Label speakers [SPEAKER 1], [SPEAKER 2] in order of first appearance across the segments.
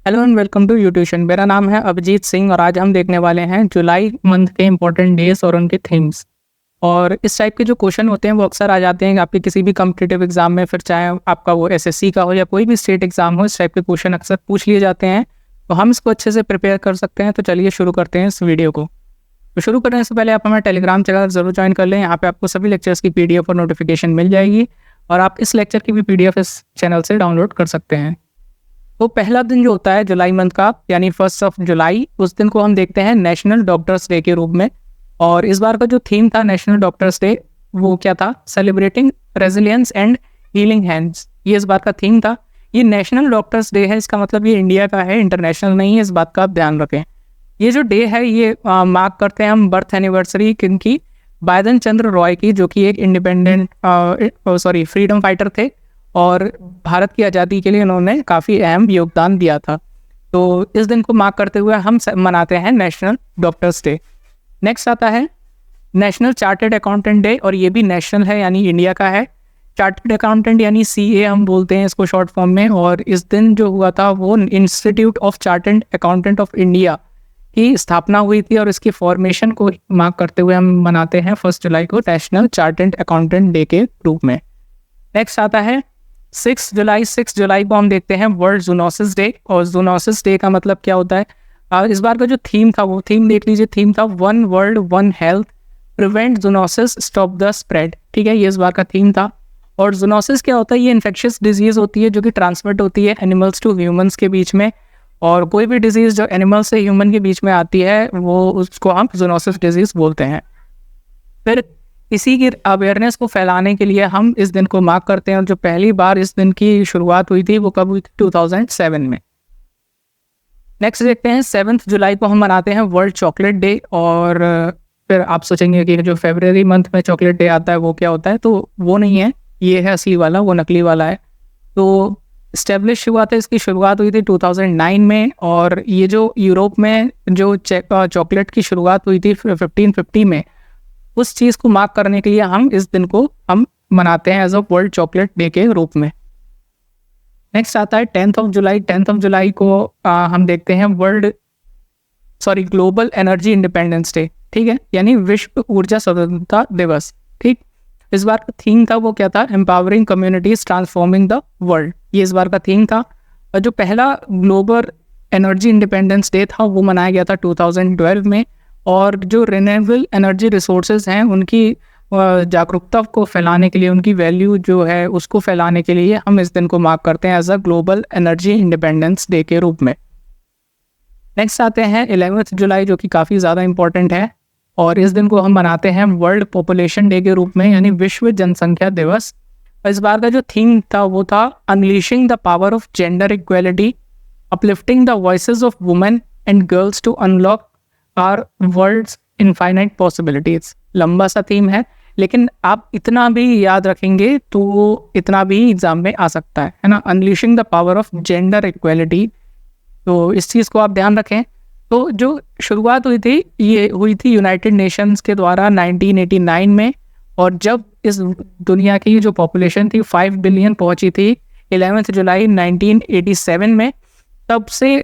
[SPEAKER 1] Hello and welcome to Youtution. मेरा नाम है अभिजीत सिंह और आज हम देखने वाले हैं जुलाई मंथ के इंपॉर्टेंट डेज और उनके थीम्स। और इस टाइप के जो क्वेश्चन होते हैं वो अक्सर आ जाते हैं आपके किसी भी कॉम्पिटिटिव एग्जाम में, फिर चाहे आपका वो एसएससी का हो या कोई भी स्टेट एग्जाम हो, इस टाइप के क्वेश्चन अक्सर पूछ लिए जाते हैं। तो हम इसको अच्छे से प्रिपेयर कर सकते हैं। तो चलिए शुरू करते हैं इस वीडियो को। तो शुरू करने से पहले आप हमारा टेलीग्राम चैनल ज़रूर ज्वाइन कर लें। यहाँ पे आपको सभी लेक्चर्स की PDF और नोटिफिकेशन मिल जाएगी और आप इस लेक्चर की भी PDF इस चैनल से डाउनलोड कर सकते हैं। तो पहला दिन जो होता है जुलाई मंथ का, यानी 1 जुलाई, उस दिन को हम देखते हैं नेशनल डॉक्टर्स डे के रूप में। और इस बार का जो थीम था नेशनल डॉक्टर्स डे, वो क्या था? Celebrating resilience and healing hands. ये इस बार का थीम था। ये नेशनल डॉक्टर्स डे है, इसका मतलब ये इंडिया का है, इंटरनेशनल नहीं है। इस बात का आप ध्यान रखें। ये जो डे है ये मार्क करते हैं हम बर्थ एनिवर्सरी किनकी? बायधन चंद्र रॉय की, जो कि एक फ्रीडम फाइटर थे और भारत की आज़ादी के लिए उन्होंने काफ़ी अहम योगदान दिया था। तो इस दिन को मार्क करते हुए हम मनाते हैं नेशनल डॉक्टर्स डे। नेक्स्ट आता है नेशनल चार्टर्ड अकाउंटेंट डे, और ये भी नेशनल है, यानी इंडिया का है। चार्टर्ड अकाउंटेंट यानी CA हम बोलते हैं इसको शॉर्ट फॉर्म में। और इस दिन जो हुआ था वो institute of chartered accountant of India की स्थापना हुई थी, और इसकी फॉर्मेशन को मार्क करते हुए हम मनाते हैं 1 जुलाई को नेशनल चार्टर्ड अकाउंटेंट डे के रूप में। नेक्स्ट आता है 6 जुलाई। 6 जुलाई को हम देखते हैं वर्ल्ड जूनोसिस डे। और जूनोसिस डे का मतलब क्या होता है? इस बार का जो थीम था वो थीम देख लीजिए। थीम था one world one health, prevent zoonosis, stop the spread. ठीक है, ये इस बार का थीम था। और जूनोसिस क्या होता है? ये इन्फेक्शियस डिजीज होती है जो कि ट्रांसमिट होती है एनिमल्स टू ह्यूमंस के बीच में। और कोई भी डिजीज जो एनिमल से ह्यूमन के बीच में आती है वो उसको हम जूनोसिस डिजीज बोलते हैं। फिर इसी की अवेयरनेस को फैलाने के लिए हम इस दिन को मार्क करते हैं। और जो पहली बार इस दिन की शुरुआत हुई थी वो कब हुई थी? 2007 में। नेक्स्ट देखते हैं 7 जुलाई को हम मनाते हैं वर्ल्ड चॉकलेट डे। और फिर आप सोचेंगे कि जो फरवरी मंथ में चॉकलेट डे आता है वो क्या होता है? तो वो नहीं है, ये है असली वाला, वो नकली वाला है। तो इस्टेब्लिश हुआ था, इसकी शुरुआत हुई थी 2009 में। और ये जो यूरोप में जो चॉकलेट की शुरुआत हुई थी 1550 में, उस चीज़ को मार्क करने के लिए हम इस दिन को हम मनाते हैं as a world chocolate day के रूप में। नेक्स्ट आता है 10 जुलाई। 10 जुलाई को हम देखते हैं ग्लोबल एनर्जी इंडिपेंडेंस डे। ठीक है, यानी विश्व ऊर्जा स्वतंत्रता दिवस। ठीक, इस बार का थीम था वो क्या था? Empowering communities transforming the world. ये इस बार का थीम था। और जो पहला ग्लोबल एनर्जी इंडिपेंडेंस डे था वो मनाया गया था 2012 में। और जो रिन्यूएबल एनर्जी रिसोर्सेज हैं उनकी जागरूकता को फैलाने के लिए, उनकी वैल्यू जो है उसको फैलाने के लिए हम इस दिन को मार्क करते हैं as a global energy independence day के रूप में। नेक्स्ट आते हैं 11 जुलाई, जो कि काफ़ी ज़्यादा इंपॉर्टेंट है। और इस दिन को हम मनाते हैं वर्ल्ड पॉपुलेशन डे के रूप में, यानी विश्व जनसंख्या दिवस। इस बार का जो थीम था वो था unleashing the power of gender equality, uplifting the voices of women and girls to unlock our world's infinite possibilities. लंबा सा थीम है, लेकिन आप इतना भी याद रखेंगे तो इतना भी एग्जाम में आ सकता है ना। Unleashing the power of gender equality, तो इस चीज़ को आप ध्यान रखें। तो जो शुरुआत हुई थी ये हुई थी यूनाइटेड नेशंस के द्वारा 1989 में। और जब इस दुनिया की जो पॉपुलेशन थी 5 बिलियन पहुंची थी 11 जुलाई 1987 में, तब से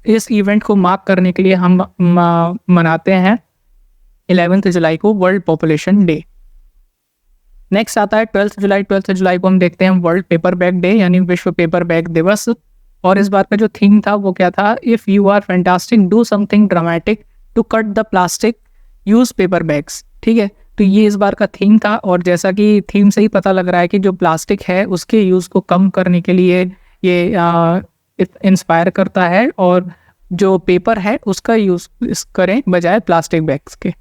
[SPEAKER 1] इस इवेंट को मार्क करने के लिए हम मनाते हैं 11 जुलाई को वर्ल्ड पॉपुलेशन डे। नेक्स्ट आता है 12 जुलाई। 12 जुलाई को हम देखते हैं वर्ल्ड पेपर बैग डे, यानी विश्व पेपर बैग दिवस। और इस बार का जो थीम था वो क्या था? If you are fantastic do something dramatic to cut the plastic, use paper bags. ठीक है, तो ये इस बार का थीम था। और जैसा कि थीम से ही पता लग रहा है कि जो प्लास्टिक है उसके यूज़ को कम करने के लिए ये इंस्पायर करता है, और जो पेपर है उसका यूज़ करें बजाय प्लास्टिक बैग्स के।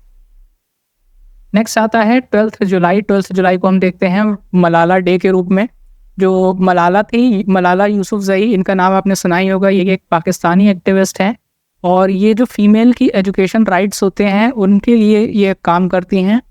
[SPEAKER 1] नेक्स्ट आता है 12 जुलाई। 12 जुलाई को हम देखते हैं मलाला डे के रूप में। जो मलाला थी, मलाला यूसुफजई, इनका नाम आपने सुना ही होगा। ये एक पाकिस्तानी एक्टिविस्ट हैं और ये जो फीमेल की एजुकेशन राइट्स होते हैं उनके लिए ये काम करती हैं।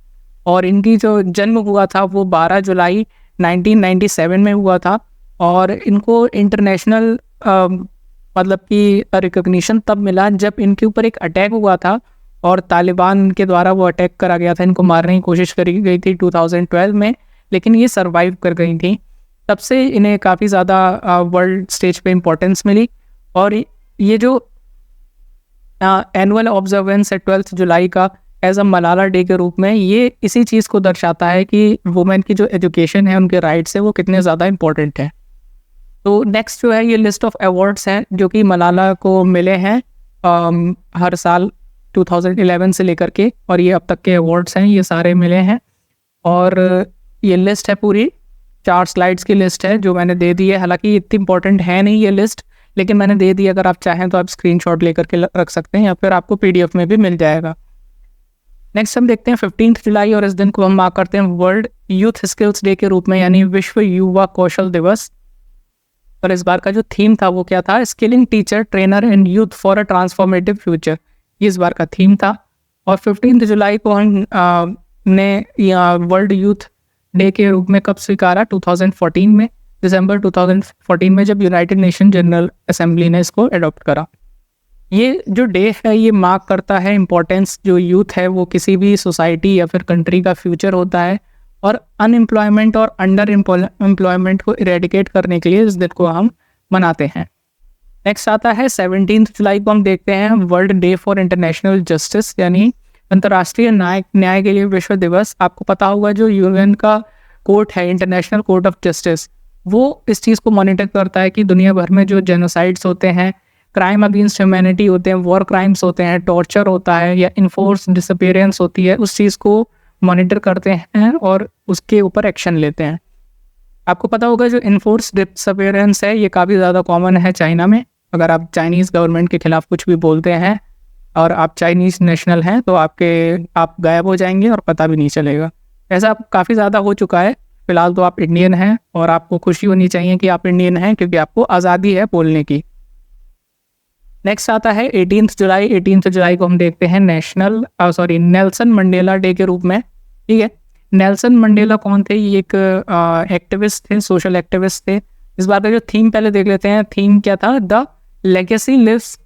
[SPEAKER 1] और इनकी जो जन्म हुआ था वो 12 जुलाई 1997 में हुआ था। और इनको इंटरनेशनल मतलब कि रिकग्निशन तब मिला जब इनके ऊपर एक अटैक हुआ था और तालिबान के द्वारा वो अटैक करा गया था। इनको मारने की कोशिश करी गई थी 2012 में, लेकिन ये सर्वाइव कर गई थी। तब से इन्हें काफ़ी ज़्यादा वर्ल्ड स्टेज पे इम्पोर्टेंस मिली। और ये जो एनुअल ऑब्जर्वेंस है 12 जुलाई का एज अ मलाला डे के रूप में, ये इसी चीज़ को दर्शाता है कि वुमेन की जो एजुकेशन है, उनके राइट्स है, वो कितने ज़्यादा इंपॉर्टेंट है। तो नेक्स्ट जो है ये लिस्ट ऑफ अवार्ड्स हैं जो कि मलाला को मिले हैं हर साल 2011 से लेकर के, और ये अब तक के अवार्ड्स हैं, ये सारे मिले हैं। और ये लिस्ट है पूरी 4 स्लाइड्स की लिस्ट है जो मैंने दे दी है। हालांकि इतनी इंपॉर्टेंट है नहीं ये लिस्ट, लेकिन मैंने दे दी। अगर आप चाहें तो आप स्क्रीनशॉट लेकर के रख सकते हैं, या फिर आपको PDF में भी मिल जाएगा। नेक्स्ट हम देखते हैं 15 जुलाई, और इस दिन को हम मार्क करते हैं वर्ल्ड यूथ स्किल्स डे के रूप में, यानी विश्व युवा कौशल दिवस। और इस बार का जो थीम था वो क्या था? Skilling teacher trainer and youth for a transformative future, ये इस बार का थीम था। और 15 जुलाई को हम ने वर्ल्ड यूथ डे के रूप में कब स्वीकारा? 2014 में, दिसंबर 2014 में, जब यूनाइटेड नेशन जनरल असेंबली ने इसको अडॉप्ट करा। ये जो डे है ये मार्क करता है इम्पोर्टेंस, जो यूथ है वो किसी भी सोसाइटी या फिर कंट्री का फ्यूचर होता है, और अनएम्प्लॉयमेंट और अंडर एम्प्लॉयमेंट को इरेडिकेट करने के लिए इस दिन को हम मनाते हैं। नेक्स्ट आता है 17 जुलाई को हम देखते हैं world day for international justice, यानी अंतर्राष्ट्रीय न्याय के लिए विश्व दिवस। आपको पता होगा जो यूएन का कोर्ट है, इंटरनेशनल कोर्ट ऑफ जस्टिस, वो इस चीज़ को मॉनिटर करता है कि दुनिया भर में जो जेनोसाइड्स होते हैं, क्राइम अगेंस्ट ह्यूमैनिटी होते हैं, वॉर क्राइम्स होते हैं, टॉर्चर होता है या इन्फोर्स डिसअपीयरेंस होती है, उस चीज़ को मॉनिटर करते हैं और उसके ऊपर एक्शन लेते हैं। आपको पता होगा जो इन्फोर्स डिसअपीयरेंस है ये काफ़ी ज़्यादा कॉमन है चाइना में। अगर आप चाइनीज़ गवर्नमेंट के खिलाफ कुछ भी बोलते हैं और आप चाइनीज़ नेशनल हैं तो आप गायब हो जाएंगे और पता भी नहीं चलेगा। ऐसा काफ़ी ज़्यादा हो चुका है। फिलहाल तो आप इंडियन हैं और आपको खुशी होनी चाहिए कि आप इंडियन हैं, क्योंकि आपको आज़ादी है बोलने की। नेक्स्ट आता है 18 जुलाई। 18 जुलाई को हम देखते हैं नेल्सन मंडेला डे के रूप में। ठीक है, नेल्सन मंडेला कौन थे? ये एक एक्टिविस्ट थे, सोशल एक्टिविस्ट थे। इस बार का जो थीम पहले देख लेते हैं। थीम क्या था? The legacy lives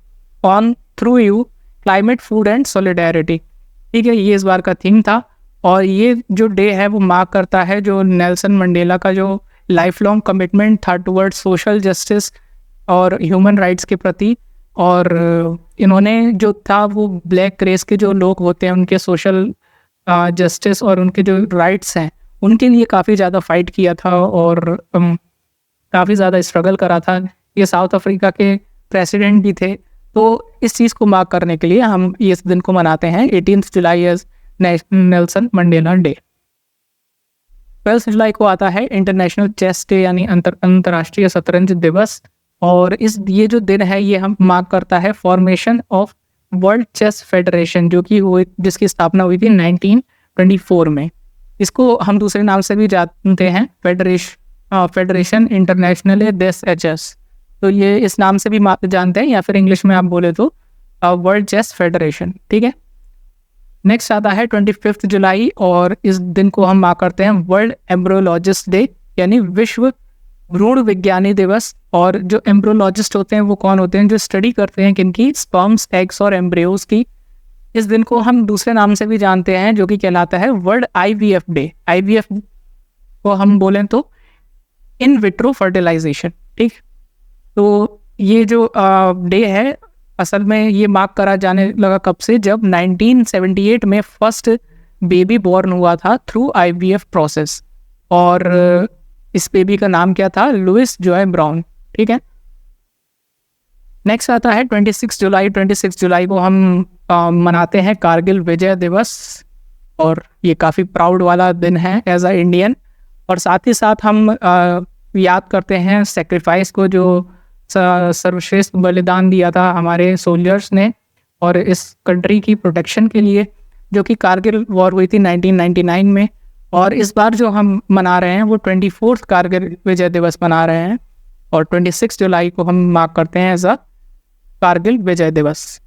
[SPEAKER 1] on through you, climate, food and solidarity. ठीक है, ये इस बार का थीम था। और ये जो डे है वो मार्क करता है जो नेल्सन मंडेला का जो लाइफ लॉन्ग कमिटमेंट था टुवर्ड्स सोशल जस्टिस और ह्यूमन राइट्स के प्रति। और इन्होंने जो था वो ब्लैक रेस के जो लोग होते हैं उनके सोशल जस्टिस और उनके जो राइट्स हैं उनके लिए काफ़ी ज़्यादा फाइट किया था और काफ़ी ज़्यादा स्ट्रगल करा था। ये साउथ अफ्रीका के प्रेसिडेंट भी थे। तो इस चीज़ को मार्क करने के लिए हम इस दिन को मनाते हैं 18 जुलाई एज नेल्सन मंडेला डे। 12 जुलाई को आता है इंटरनेशनल चेस डे, यानी अंतर्राष्ट्रीय शतरंज दिवस। और ये जो दिन है ये हम मार्क करता है formation of world chess federation, जो कि जिसकी स्थापना हुई थी 1924 में। इसको हम दूसरे नाम से भी जानते हैं, फेडरेशन इंटरनेशनल देस एचएस। तो ये इस नाम से भी जानते हैं, या फिर इंग्लिश में आप बोले तो वर्ल्ड चेस फेडरेशन। ठीक है, नेक्स्ट आता है 25 जुलाई, और इस दिन को हम मार्क करते हैं वर्ल्ड एम्ब्रियोलॉजिस्ट डे, यानी विश्व भ्रूण विज्ञानी दिवस। और जो एम्ब्रियोलॉजिस्ट होते हैं वो कौन होते हैं? जो स्टडी करते हैं किनकी? स्पर्म्स, एग्स और एम्ब्रियोज की। इस दिन को हम दूसरे नाम से भी जानते हैं जो कि कहलाता है वर्ल्ड IVF डे। IVF को हम बोलें तो इन विट्रो फर्टिलाइजेशन। ठीक, तो ये जो डे है असल में ये मार्क करा जाने लगा कब से? जब 1978 में फर्स्ट बेबी बॉर्न हुआ था थ्रू IVF प्रोसेस। और इस बेबी का नाम क्या था? Louise Joy Brown. ठीक है, नेक्स्ट आता है 26 जुलाई। 26 जुलाई को हम मनाते हैं कारगिल विजय दिवस, और ये काफ़ी प्राउड वाला दिन है एज अ इंडियन। और साथ ही साथ हम याद करते हैं सेक्रीफाइस को, जो सर्वश्रेष्ठ बलिदान दिया था हमारे सोल्जर्स ने और इस कंट्री की प्रोटेक्शन के लिए, जो कि कारगिल वॉर हुई थी 1999 में। और इस बार जो हम मना रहे हैं वो 24th कारगिल विजय दिवस मना रहे हैं, और 26 जुलाई को हम मार्क करते हैं एज अ कारगिल विजय दिवस।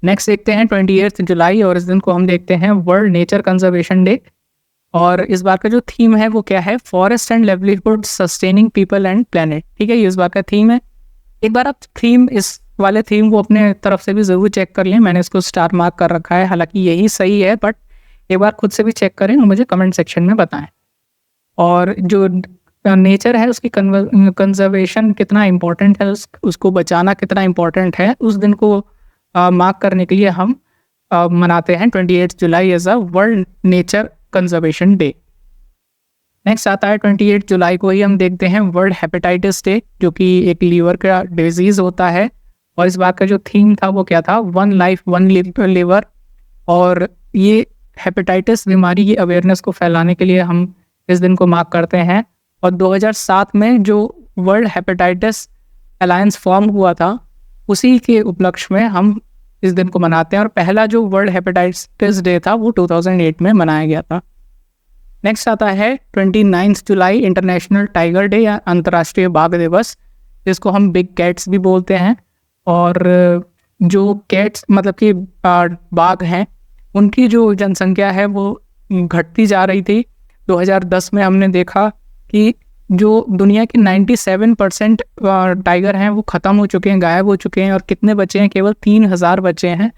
[SPEAKER 1] नेक्स्ट देखते हैं 28 जुलाई, और इस दिन को हम देखते हैं वर्ल्ड नेचर कंजर्वेशन डे। और इस बार का जो थीम है वो क्या है? Forest and livelihood sustaining people and planet. ठीक है, ये इस बार का थीम है। एक बार आप इस वाले थीम को अपने तरफ से भी ज़रूर चेक कर लें। मैंने इसको स्टार मार्क कर रखा है, हालांकि यही सही है, बट एक बार खुद से भी चेक करें और मुझे कमेंट सेक्शन में बताएं। और जो नेचर है उसकी कंजर्वेशन कितना इम्पोर्टेंट है, उसको बचाना कितना इम्पोर्टेंट है, उस दिन को मार्क करने के लिए हम मनाते हैं 28 जुलाई as a world nature conservation day. Next आता है 28 जुलाई को ही हम देखते हैं वर्ल्ड हेपेटाइटिस डे, जो कि एक लीवर का डिजीज़ होता है। और इस बार का जो थीम था वो क्या था, वन लाइफ वन लिवर। और ये हेपेटाइटिस बीमारी की अवेयरनेस को फैलाने के लिए हम इस दिन को मार्क करते हैं। और 2007 में जो वर्ल्ड हेपेटाइटिस अलायंस फॉर्म हुआ था, उसी के उपलक्ष्य में हम इस दिन को मनाते हैं। और पहला जो वर्ल्ड हेपेटाइटिस डे था वो 2008 में मनाया गया था। नेक्स्ट आता है 29 जुलाई इंटरनेशनल टाइगर डे या अंतर्राष्ट्रीय बाघ दिवस, जिसको हम बिग कैट्स भी बोलते हैं। और जो कैट्स मतलब कि बाघ हैं, उनकी जो जनसंख्या है वो घटती जा रही थी। 2010 में हमने देखा कि जो दुनिया के 97% टाइगर हैं वो ख़त्म हो चुके हैं, गायब हो चुके हैं, और कितने बचे हैं, केवल 3000 बचे हैं।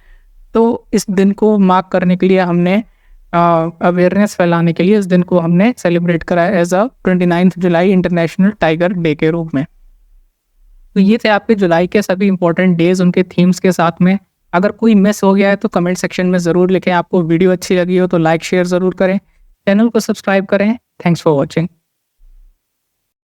[SPEAKER 1] तो इस दिन को मार्क करने के लिए हमने अवेयरनेस फैलाने के लिए इस दिन को हमने सेलिब्रेट करा as a 29 July international tiger day के रूप में। तो ये थे आपके जुलाई के सभी इंपॉर्टेंट डेज उनके थीम्स के साथ में। अगर कोई मिस हो गया है तो कमेंट सेक्शन में ज़रूर लिखें। आपको वीडियो अच्छी लगी हो तो लाइक शेयर ज़रूर करें, चैनल को सब्सक्राइब करें। Thanks for watching.